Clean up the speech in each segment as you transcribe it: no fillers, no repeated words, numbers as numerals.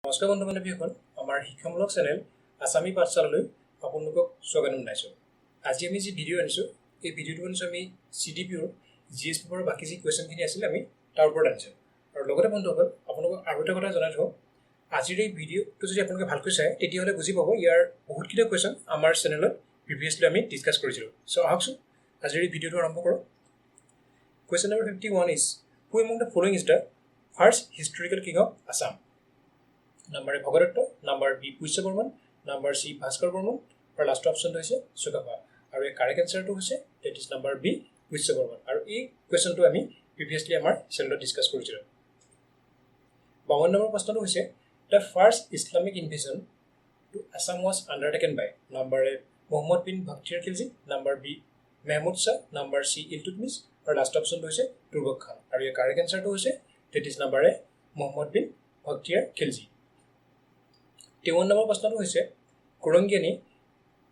নমস্কাৰ বন্ধু বান্ধৱীসকল, আমাৰ শিক্ষামূলক চেনেল আছামী পাঠশালালৈ আপোনালোকক স্বাগতম জনাইছোঁ। আজি আমি যি ভিডিঅ' আনিছোঁ, এই ভিডিঅ'টো আনিছোঁ আমি CDPৰ GS পেপাৰৰ বাকী যি কুৱেশ্যনখিনি আছিলে আমি তাৰ ওপৰত আনিছোঁ। আৰু লগতে বন্ধুসকল, আপোনালোকক আৰু এটা কথা জনাই থওঁ, আজিৰ এই ভিডিঅ'টো যদি আপোনালোকে ভালকৈ চায় তেতিয়াহ'লে বুজি পাব ইয়াৰ বহুতকেইটা কুৱেশ্যন আমাৰ চেনেলত প্ৰিভিয়াছলি আমি ডিছকাছ কৰিছিলোঁ। চ' আহকচোন আজিৰ এই ভিডিঅ'টো আৰম্ভ কৰোঁ। Question number 51 is who among the following is the first historical king of Assam? Number A Bhagadatta, number B Pushya Varman, number C Bhaskar Varman, আৰু লাষ্ট অপশ্যনটো হৈছে চুকাফা। আৰু এই কাৰেক্ট এনচাৰটো হৈছে that is number B Pushya Varman. আৰু এই কুৱেশ্যনটো আমি প্ৰিভিয়াছলি আমাৰ চেনেলত ডিছকাছ কৰিছিলোঁ। 52 নম্বৰ প্ৰশ্নটো হৈছে the first Islamic invasion to Assam was undertaken by number A Muhammad bin Bakhtiyar Khilji, number B Mahmud Shah, number C Iltutmish, আৰু লাষ্ট অপশ্যনটো হৈছে তুৰ্বক খান। আৰু এই কাৰেক্ট এনচাৰটো হৈছে that is number A Muhammad bin Bakhtiyar Khilji. 53 number প্ৰশ্নটো হৈছে Kurangiyani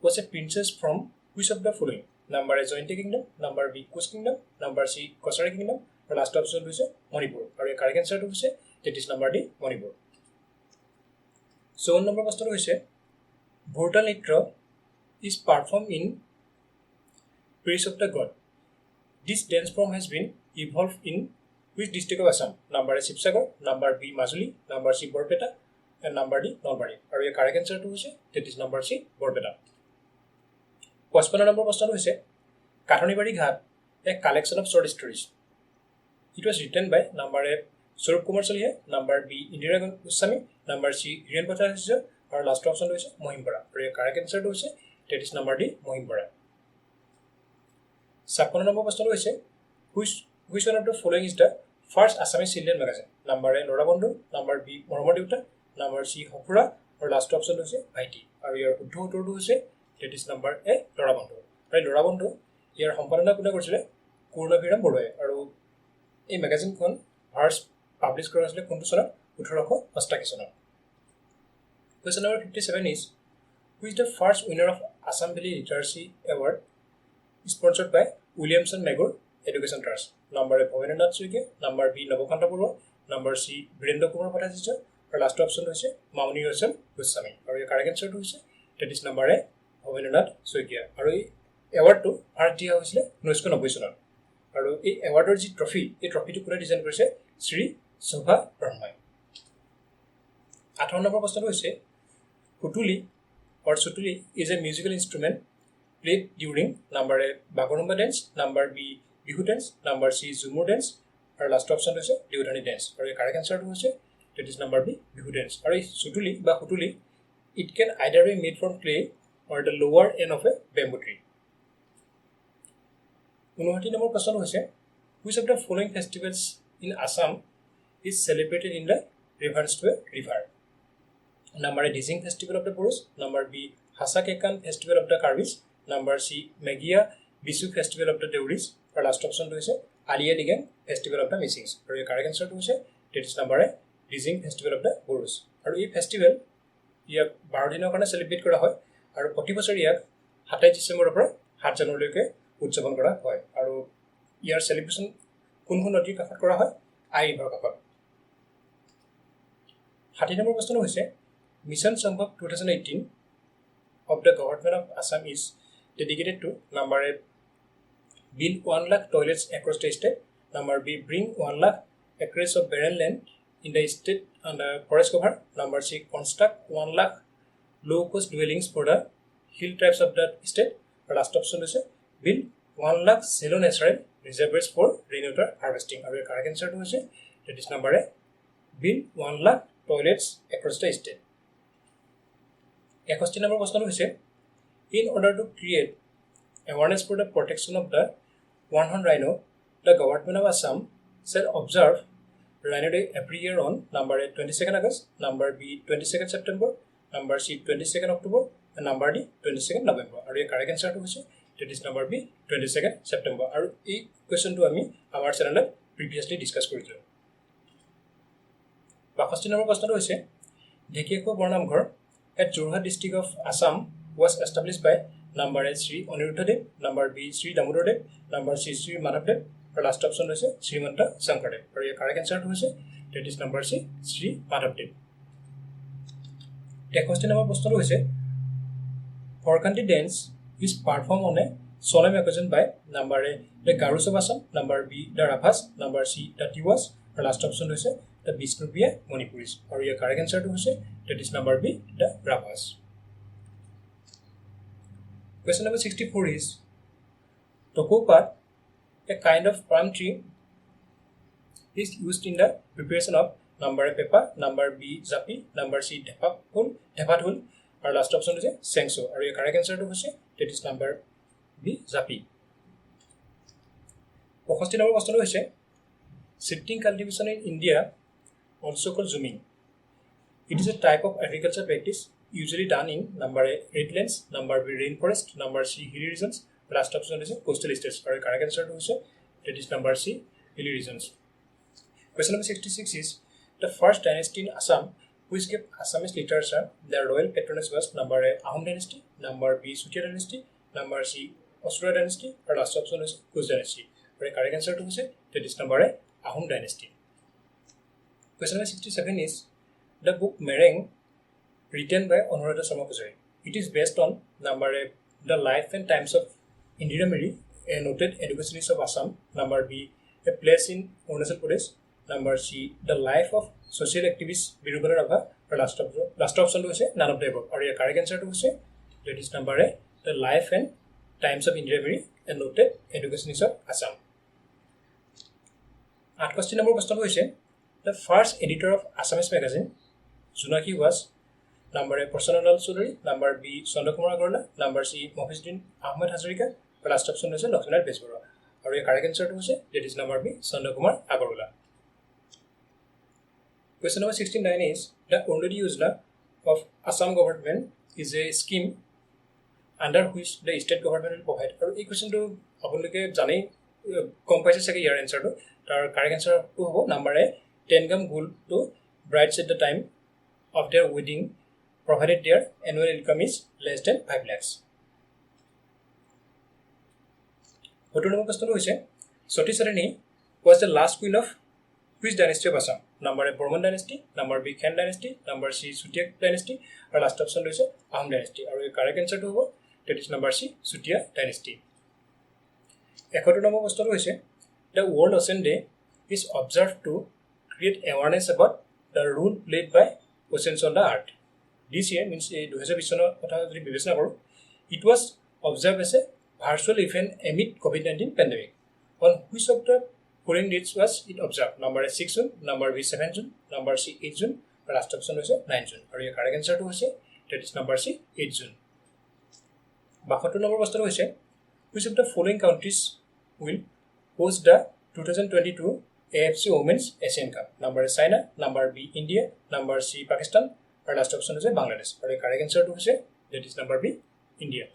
was a princess from which of the following? Number A Jayanti kingdom, number B Koch kingdom, number C Kachari kingdom, আৰু লাষ্ট অপশ্যনটো হৈছে মণিপুৰ। আৰু এই কাৰেক্ট এনচাৰটো হৈছে that is number D Manipur. 54 number প্ৰশ্নটো হৈছে ভোৰতাল নৃত্য is perform in praise of the god. This dance form has bin evolve in which district of Assam? Number A Sivasagar, number B Majuli, number C Barpeta, and number D Nalbari. আৰু এই correct এনচাৰটো হৈছে that is number C Barpeta. 55 number প্ৰশ্নটো হৈছে Kathanibari Ghat a collection of short stories. It was written by number A Swarup Kumar Chaliha, number B Indira Goswami, number C Hiren Bhattacharya, আৰু last অপশ্যনটো হৈছে মহিম বৰা। আৰু এই কাৰেক্ট এনচাৰটো হৈছে that is number D Mahim Bora. 56 number প্ৰশ্নটো হৈছে which one of the following is the first Assamese children magazine? Number A Lora Bandhu, number B মৰমৰ দেউতা, নাম্বাৰ চি সফুৰা, আৰু লাষ্ট অপশ্যনটো হৈছে ভাইটি। আৰু ইয়াৰ শুদ্ধ উত্তৰটো হৈছে that is number A Lora বন্ধু। আৰু এই ল'ৰা বন্ধু ইয়াৰ সম্পাদনা কোনে কৰিছিলে? পূৰ্ণভিৰাম বৰুৱাই। আৰু এই মেগাজিনখন ফাৰ্ষ্ট পাব্লিছ কৰা হৈছিলে কোনটো চনত? 1888 চনত। Question number 57 is who is the first winner of Assam valley literary award sponsored by Williamson Magor education trust? Number A Bhabendranath Saikia, number B Nabakanta Barua, number C Birendra Kumar Bhattacharya, আৰু লাষ্ট অপশ্যনটো হৈছে মামণি ৰয়ছম গোস্বামী। আৰু এই কাৰেক্ট এনচাৰটো হৈছে that is number A Bhabendranath Saikia. আৰু এই এৱাৰ্ডটো ফাৰ্ষ্ট দিয়া হৈছিলে 1990 চনত। আৰু এই এৱাৰ্ডৰ যি ট্ৰফি, এই ট্ৰফিটো কোনে ডিজাইন কৰিছে? শ্ৰী শোভা ব্ৰহ্মাই। 58 নম্বৰ প্ৰশ্নটো হৈছে Sutuli or Sutuli is a musical instrument played during number A Bagurumba dance, number B Bihu dance, number C Jhumur dance, আৰু লাষ্ট অপশ্যনটো হৈছে দেউধানী ডেন্স। আৰু এই কাৰেক্ট এনচাৰটো হৈছে that is number B Bihu dance. আৰু এই চুতুলি বা Sutuli it can either be made from clay or the lower end of a bamboo tree. 59 number প্ৰশ্নটো হৈছে which of the following festivals in Assam is celebrated in the rivers to a river? Number A Dijing festival of the Bodos, number B Hacha Kekan festival of the Karbis, number C Megia Bisu festival of the Deoris, আৰু last অপশ্যনটো হৈছে Ali Aye Ligang festival of the Misings. আৰু এই correct এনচাৰটো হৈছে that is number A Dijing festival of the Bodos. আৰু এই festival ইয়াক 12 দিনৰ কাৰণে চেলিব্ৰেট কৰা হয়। আৰু প্ৰতি বছৰে ইয়াক 27 ডিচেম্বৰৰ পৰা 7 জানুৱাৰীলৈকে উদযাপন কৰা হয়। আৰু ইয়াৰ চেলিব্ৰেশ্যন কোনখন নদীৰ কাষত কৰা হয়? আই ৰিভাৰ কাষত। 60 নম্বৰ প্ৰশ্নটো হৈছে mission Sambhav 2018 of the government of Assam is dedicated to number A build 1 lakh toilets across the state, number B bring 1 lakh acres of barren land in the state under forest cover, number C construct 1 lakh low cost dwellings for the hill tribes of the state, or last option is build 1 lakh shallow natural reservoirs for rainwater harvesting. Our correct answer to is that is number A, build 1 lakh toilets across the state. A question number was in order to create awareness for the protection of the one-horned rhino, the government of Assam shall observe Rhino Day every year on number A 22nd August, number B 22nd September, number C 22nd October, and number D 22nd November. Are you correct answer to this? That is number B 22nd September. Are this question to me our channel previously discussed korilu. Question number question to is Dhekeko Bornamghar at Jorhat district of Assam was established by number A Sri Aniruddha, number B Sri Damodar Dev, number C Sri Madhav Dev. The last option is Srimanta Sankardev. Or your correct answer to is that is number C Sri Madhav Dev. 63 number প্ৰশ্নটো হৈছে Forkanti dance is performed on a solemn occasion by number A, the Garusa Basam, number B, the Raphas, number C, the Tiwas, or last option to say the Bishnupia Monipuris. Or your correct answer to say that is number B, the Raphas. Question number 64 is Tokopat, a kind of palm tree, is used in the preparation of number A, pepper, number B, zapi, number C, tepathul, or last option to say sengso. Or your correct answer to say that is number B, zapi. 65 number question is shifting cultivation in India, also called zooming. It is a type of agriculture practice usually done in number A, redlands, number B, rainforest, number C, hilly regions. Last option is coastal states. Or your correct answer to say that is number C, hilly regions. Question number 66 is the first dynasty in Assam which gave Assamese literature their royal patronage was number A, Ahom dynasty, number B, Sutia dynasty, number C, Asura dynasty, or last option is Kush dynasty. Or the correct answer to say that is number A, Ahom dynasty. Question number 67 is the book Mereng written by Anuradha Sharma Pujari. It is based on number A, the life and times of Indira Miri, a noted educationist of Assam, number B, a place in Arunachal Pradesh, number C, the life of social activist Birubala Rabha, or last option to say none of the above. Or your correct answer to say that is number A, the life and times of Indira Miri, a noted educationist of Assam. At question number question the first editor of Assamese magazine, Junaki was number A, Prasanna Chaudhary, number B, Chandrakumar Agarwala, number C, Mohizuddin Ahmed Hazarika, or last option is Lakshmanath Besbara. Or your correct answer to say that is number B, Chandrakumar Agarwala. Question number 69 is the Ondodi Yojana of Assam government is a scheme under which the state government will provide. Or this question to apnaloke jane kom paise sage your answer to tar correct answer to hobo number A, 10 gram gold to brides at the time of their wedding provided their annual income is less than 5 lakhs. 70 number question hoise Sati Sarani was the last queen of which dynasty of Assam? Number A, Bormon dynasty, number B, Khen dynasty, number C, Sutia dynasty, or last option is Ahom dynasty. Or your correct answer to that is number C, Sutia dynasty. 71 number question is the World Ocean Day is observed to create awareness about the role played by oceans on the earth. This year means 2020 it was observed as a virtual event amid COVID-19 pandemic. On which of the following dates was it observed? Number A, 6 June, number B, 7 June, number C, 8 June, or last option was 9 June. Or your correct answer to that is number C, 8 June. 72 number question was which of the following countries will host the 2022 AFC Women's Asian Cup? Number A, China, number B, India, number C, Pakistan, or last option was Bangladesh. Or your correct answer to that is number B, India.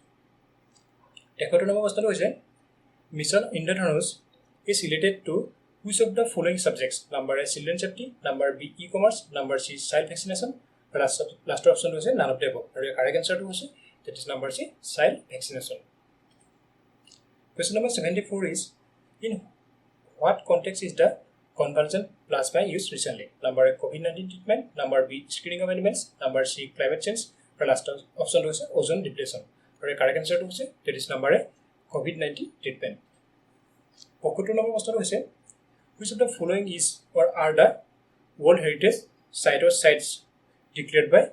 73 number question was Mission Indradhanush is related to which of the following subjects? Number A, children safety, number B, e-commerce, number C, child vaccination, or last option was none of the above. Or your correct answer to that is number C, child vaccination. Question number 74 is in what context is the convalescent plasma used recently? Number A, COVID-19 treatment, number B, screening of animals, number C, climate change, or last option was ozone depletion. Or your correct answer to that is number A, COVID-19 treatment. 72 number question hoise which of the following is or are the World Heritage Site or sites declared by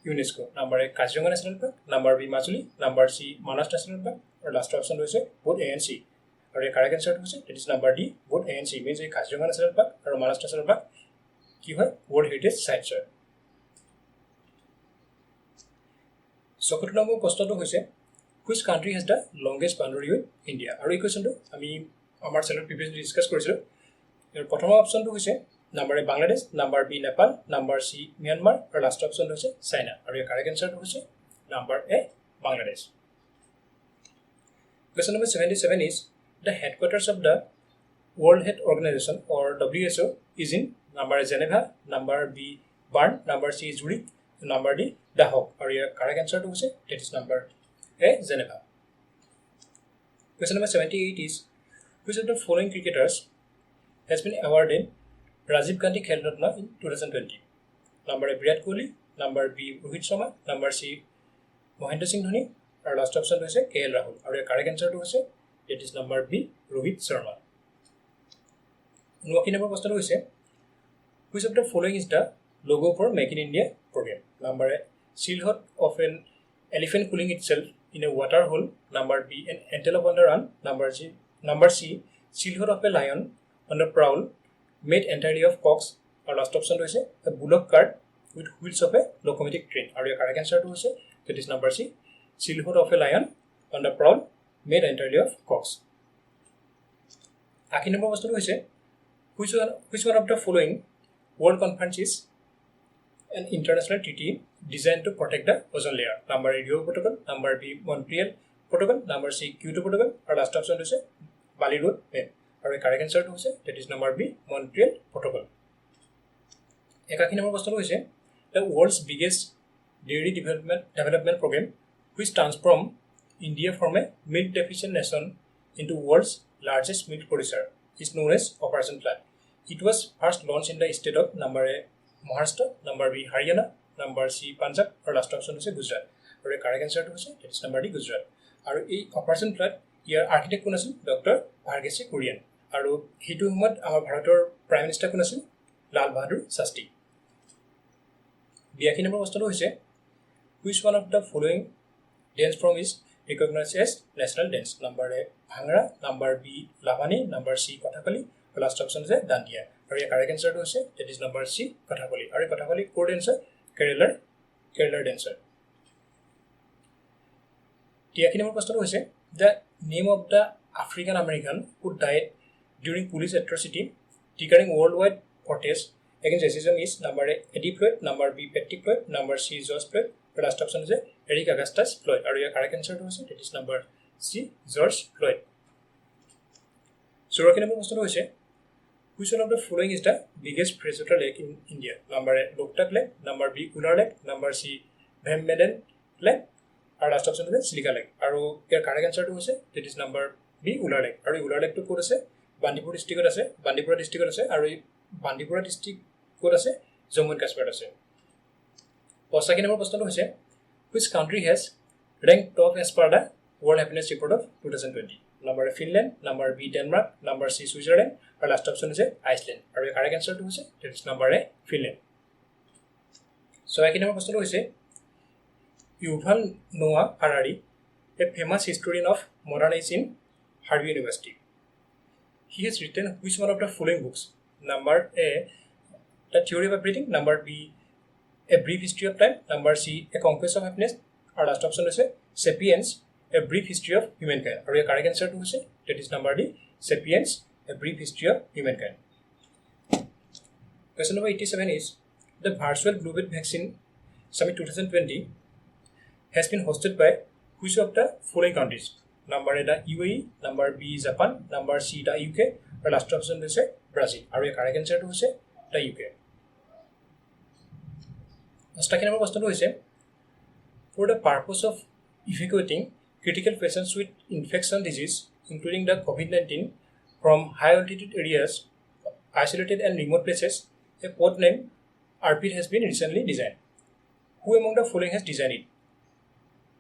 UNESCO? Number A, Kaziranga National Park, number B, Majuli, number C, Manas National Park, or last option hoise both A and C. Or your correct answer to that is number D, both A and C means Kaziranga National Park or Manas National Park ki hoy World Heritage Sites hoy. 74 number question hoise which country has the longest boundary with India? Or this question to ami our channel previously discuss কৰিছিলো ইয়াৰ প্ৰথম অপচনটো হৈছে number A, Bangladesh, number B, Nepal, number C, Myanmar, or last option হৈছে China. আৰু ইয়াৰ correct answer হৈছে number A, Bangladesh. Question number 77 is the headquarters of the World Health Organization or WHO is in number A, Geneva, number B, Bern, number C, Zurich, number D, The Hague. Or your correct answer হৈছে that is number A, Geneva. Question number 78 is which of the following cricketers has been awarded Rajiv Gandhi Khel Ratna in 2020? Number A, Virat Kohli, number B Rohit Sharma number C Mahendra Singh Dhoni আৰু last অপশ্যনটো হৈছে কে L Rahul আৰু ইয়াৰ correct এনচাৰটো হৈছে that is number B Rohit Sharma 89 number প্ৰশ্নটো হৈছে which of the following is the logo for Make in India program? Number A, silhouette of an elephant cooling itself in a water hole. Number B, an antelope on the run. Number C, silhouette of a lion on the prowl made entirely of cocks. Our last option is a bullock cart with wheels of a locomotive train. Our correct answer is that is number C, silhouette of a lion on the prowl made entirely of cocks. Aki number question is which one of the following World Conference is an international treaty designed to protect the ozone layer. Number A, Rio Protocol. Number B, Montreal Protocol. Number C, Kyoto Protocol. Our last option is Bali Road Map. Our correct answer is that is number B, Montreal Protocol. Ekaki number question is the world's biggest dairy development program, which transformed India from a milk deficient nation into world's largest milk producer, is known as Operation Flood. It was first launched in the state of number A, Maharashtra, number B, Haryana, number C, Punjab, or last option is Gujarat. Or the correct answer to that is number D, Gujarat. Or a Operation Flood, here architect kun asil Dr. Bhargesi Kurian. Or he to whom our Bharator Prime Minister kun asil Lal Bahadur Shastri. Biaki number question is which one of the following dance form is recognized as national dance? Number A, Bhangra, number B, Lavani, number C, Kathakali. Last option is Dandiya. Or your correct answer to say that is number C, Kathakali. Or Kathakali core dancer, Kerala dancer. Tiaki number question is the name of the African American who died during police atrocity triggering worldwide protest against racism is number A, Eddie Floyd, number B, Patrick Floyd, number C, George Floyd. The last option is Eric Augustus Floyd. Or your correct answer to say that is number C, George Floyd. So, number question is which one of the following is the biggest freshwater lake in India? Number A, Loktak Lake. Number B, Ular Lake. Number C, Bhembedan Lake. Our last option is Silika Lake. Our correct answer to say that is number B, Ular Lake. Our Ular Lake to put us Bandipur district ase, Bandipura district ase. Our Bandipura district put us Jammu and Kashmir ase. Or second number question is which country has ranked top as per the World Happiness Report of 2020? Number A, Finland. Number B, Denmark. Number C, Switzerland. Our last option is Iceland. Our correct answer to say that is number A, Finland. So, I can question is Yuval Noah Harari, a famous historian of modern age in Harvard University. He has written which one of the following books? Number A, The Theory of Everything. Number B, A Brief History of Time. Number C, A Conquest of Happiness. Our last option is Sapiens, A Brief History of Humankind. Or your correct answer to say that is number D, Sapiens, A Brief History of Humankind. Question number 87 is the virtual Global Vaccine Summit 2020 has been hosted by which of the following countries? Number A, the UAE. Number B, Japan. Number C, the UK. Or last option is Brazil. Or your correct answer to say the UK. Second number question is for the purpose of evacuating critical patients with infection disease, including the COVID-19, from high altitude areas, isolated and remote places, a port named ARPID has been recently designed. Who among the following has designed it?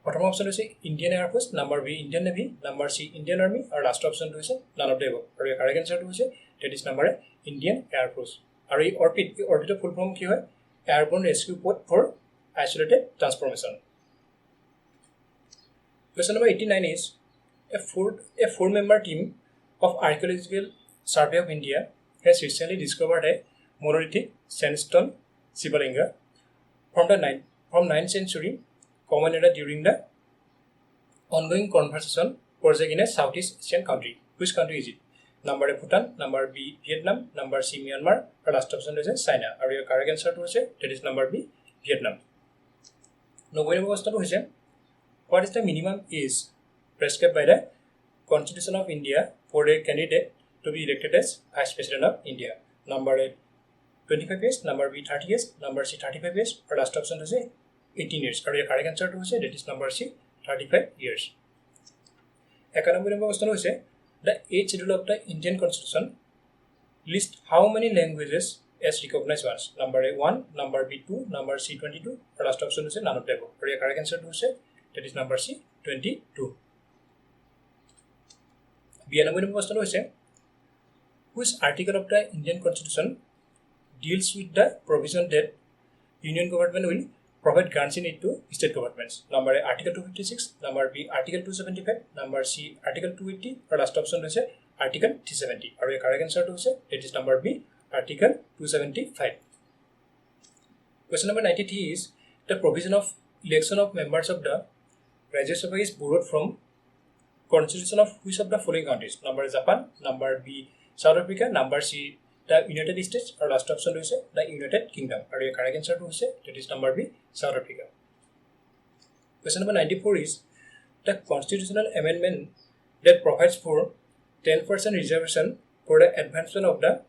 Bottom option is Indian Air Force, number B, Indian Navy, number C, Indian Army, or last option is none of the above. Or your correct answer is that is number A, Indian Air Force. Or ARPID, orbiter full form ki hoy? Airborne Rescue Port for Isolated Transformation. Question number 89 is a four-member team of Archaeological Survey of India has recently discovered a monolithic sandstone Shivalinga from 9th century common era during the ongoing conservation project in a Southeast Asian country. Which country is it? Number A, Bhutan. Number B, Vietnam. Number C, Myanmar. Or last option is China. Or your correct answer to say that is number B, Vietnam. Now, when we question is what is the minimum age prescribed by the Constitution of India for a candidate to be elected as Vice President of India? Number A, 25 years. Number B, 30 years. Number C, 35 years. Or last option is 18 years. Or your correct answer to say that is number C, 35 years. Economic number question is the 8th schedule of the Indian Constitution lists how many languages as recognized ones. Number A 1, number B 2, number C 22, and last option is none of the above. Our correct answer to say that is number C 22. B question is which article of the Indian Constitution deals with the provision that Union government will provide grants in it to state governments? Number A Article 256, number B Article 275, number C Article 280, or last option is Article 370. Our correct answer to say that is number B Article 275. Question number 93 is the provision of election of members of the Rajya Sabha is borrowed from Constitution of which of the following countries? Number A Japan, number B South Africa, number C the United States, or last option is the United Kingdom. Our correct answer to say that is number B South Africa. Question number 94 is the constitutional amendment that provides for 10% reservation for the advancement of the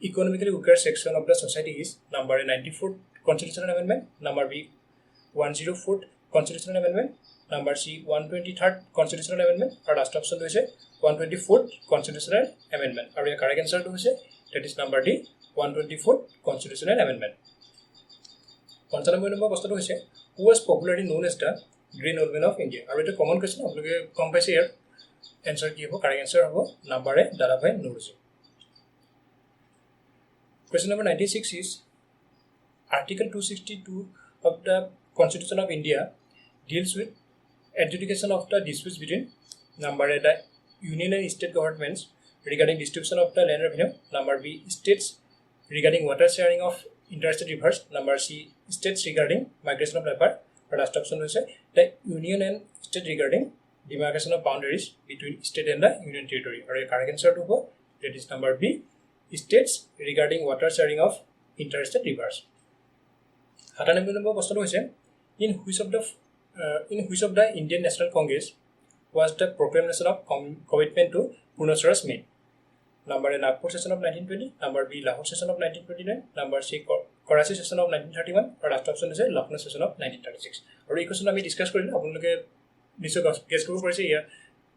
economically weaker section of the society is number A 94th Constitutional Amendment, number B 104th Constitutional Amendment, number C 123rd Constitutional Amendment, or last option is 124th Constitutional Amendment. Our correct answer to say that is number D 124th Constitutional Amendment. 95 number question is who was popularly known as the Green Old Man of India? Our it's a common question. आप लोग कम पैसे here answer की हो correct answer हो number A Dadabhai Naoroji. Question number 96 is Article 262 of the Constitution of India deals with adjudication of the disputes between number A the union and state governments regarding distribution of the land revenue, number B states regarding water sharing of interstate rivers, number C states regarding migration of labor, or last option is the union and state regarding demarcation of boundaries between state and the union territory. Or a correct answer to go that is number B states regarding water sharing of interstate rivers. 97 number question is in which of the Indian National Congress was the proclamation of commitment to Purna Swaraj made? Number A Nagpur session of 1920, number B Lahore session of 1929, number C Karachi session of 1931, or last option is Lucknow session of 1936. Or this question we discuss korilu apnaloke nishchoi guess koribo parise ia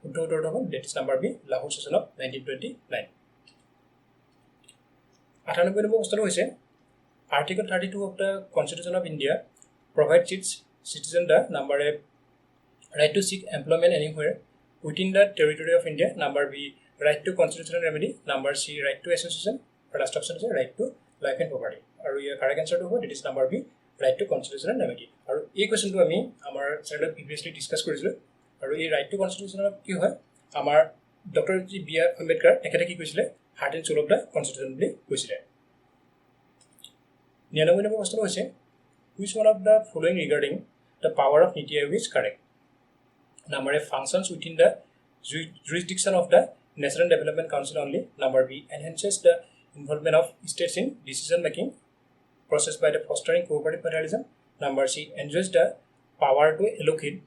শুদ্ধ উত্তৰটো হ'ব that is number B Lahore session of 1929. 98 number প্ৰশ্নটো হৈছে Article 32 of the Constitution of India provides its citizen the number A right to seek employment anywhere within the territory of India, number B right to constitutional remedy, number C right to association, or last option is right to life and property. Our correct answer to it is number B right to constitutional remedy. Our this question to আমি আমাৰ channel previously discuss কৰিছিলো আৰু এই right to constitutional কি হয় আমাৰ doctor G B R Ambedkar একেটা কি কৈছিলে heart and soul of the constitution বুলি কৈছিলে 99 নম্বৰ প্ৰশ্ন হৈছে which one of the following regarding the power of Niti Aayog is correct? Number A functions within the jurisdiction of the National Development Council only. Number B enhances the involvement of states in decision making process by the fostering cooperative federalism. Number C enjoys the power to allocate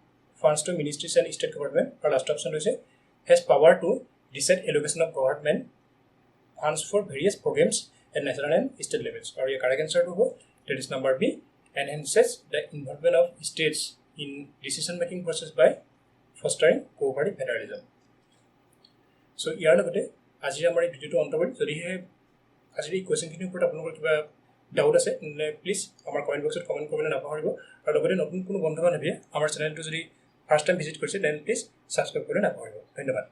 funds to ministries and state government. Or last option is has power to decide allocation of government funds for various programs at national and state levels. Or your correct answer to go that is number B enhances the involvement of states in decision making process by fostering cooperative federalism. So ইয়াৰ লগতে আজি আমাৰ এই ভিডিওটো অন্ত কৰিম যদি আজি এই কোৱেশ্চনখিনিৰ ওপৰত আপোনালোকৰ কিবা ডাউট আছে প্লিজ আমাৰ কমেন্ট বক্সত কমেন্ট কৰিবলৈ নাপাহৰিব আৰু লগতে নতুন কোনো বন্ধু বান্ধৱীয়ে আমাৰ চেনেলটো যদি ফাৰ্ষ্ট টাইম ভিজিট কৰিছে দেন প্লিজ সাবস্ক্ৰাইব কৰিবলৈ নাপাহৰিব ধন্যবাদ